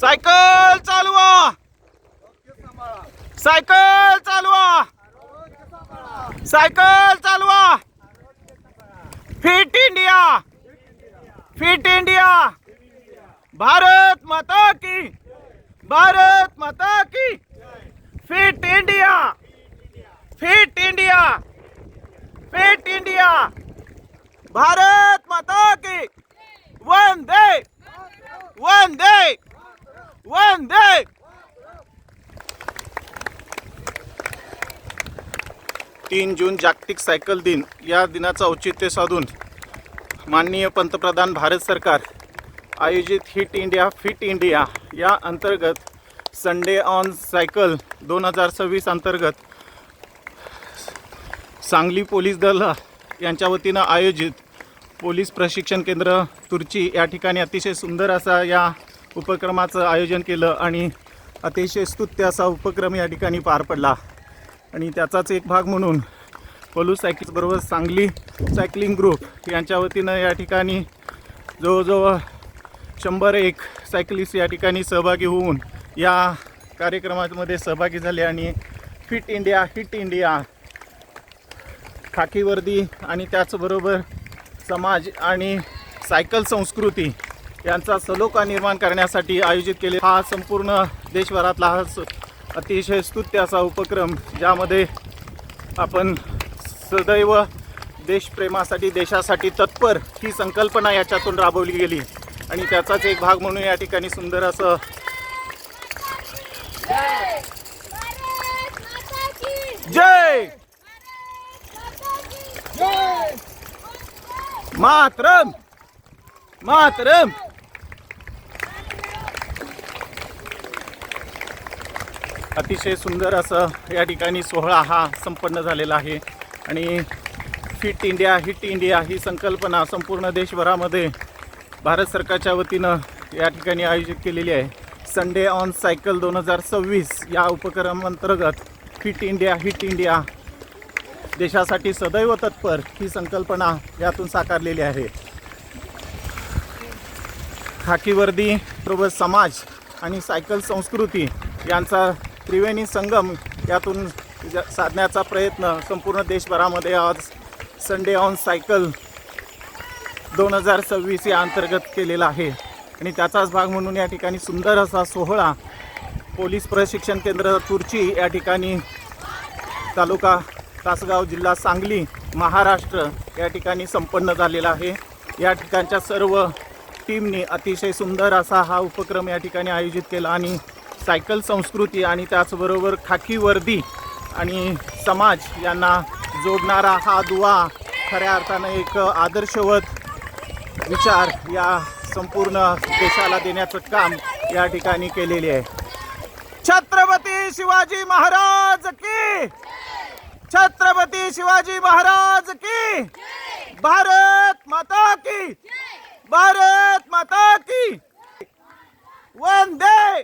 Cycle चालवा, cycle चालवा, cycle चालवा। Fit India, fit India. Bharat माता की, भारत माता की। Fit India, fit India, fit India. Bharat माता की। वंदे वंदे वंदे। 3 जून जागतिक सायकल दिन। या दिनाचं औचित्य साधून माननीय पंतप्रधान भारत सरकार आयोजित हिट इंडिया फिट इंडिया या अंतर्गत संडे ऑन सायकल 2026 अंतर्गत सांगली पोलीस दल यांच्या वतीनं आयोजित पोलीस प्रशिक्षण केंद्र तुर्ची या ठिकाणी अतिशय सुंदर असा या उपक्रमाचं आयोजन केलं आणि अतिशय स्तुत्य असा उपक्रम या ठिकाणी पार पडला। आणि त्याचाच एक भाग म्हणून पलू सायकल्स बरोबर सांगली सायकलिंग ग्रुप यांच्या वतीनं या ठिकाणी जवळजवळ 101 सायकलिस्ट या ठिकाणी सहभागी होऊन या कार्यक्रमामध्ये सहभागी झाले आणि फिट इंडिया हिट इंडिया खाकी वर्दी आणि त्याचबरोबर समाज आणि सायकल संस्कृती यांचा सलोखा निर्माण करण्यासाठी आयोजित केले हा संपूर्ण देशभरातला हा अतिशय स्तुत्य असा उपक्रम, ज्यामध्ये आपण सदैव देशप्रेमासाठी देशासाठी तत्पर ही संकल्पना याच्यातून राबवली गेली आणि त्याचाच एक भाग म्हणून या ठिकाणी सुंदर असं जय मातरम मातरम। अतिशय सुंदर असं या ठिकाणी सोहळा हा संपन्न झालेला आहे आणि फिट इंडिया हिट इंडिया ही संकल्पना संपूर्ण देशभरामध्ये भारत सरकारच्या वतीनं या ठिकाणी आयोजित केलेली आहे। संडे ऑन सायकल 2026 या उपक्रमांतर्गत फिट इंडिया हिट इंडिया देशासाठी सदैव तत्पर ही संकल्पना यातून साकारलेली आहे। खाकी वर्दी बरोबर समाज आणि सायकल संस्कृती यांचा त्रिवेणी संगम यातून साधण्याचा प्रयत्न संपूर्ण देशभरामध्ये आज संडे ऑन सायकल 2026 या अंतर्गत केलेला आहे आणि त्याचाच भाग म्हणून या ठिकाणी सुंदर असा सोहळा पोलीस प्रशिक्षण केंद्र तुर्ची या ठिकाणी तालुका तासगाव जिल्हा सांगली महाराष्ट्र या ठिकाणी संपन्न झालेला आहे। या ठिकाणच्या सर्व टीमनी अतिशय सुंदर असा हा उपक्रम या ठिकाणी आयोजित केला आणि सायकल संस्कृती आणि त्याचबरोबर खाकी वर्दी आणि समाज यांना जोडणारा हा दुवा खऱ्या अर्थानं एक आदर्शवत विचार या संपूर्ण देशाला देण्याचं काम या ठिकाणी केलेले आहे। छत्रपती शिवाजी महाराज की, छत्रपती शिवाजी महाराज की। भारत माता की, भारत माता की। वंदे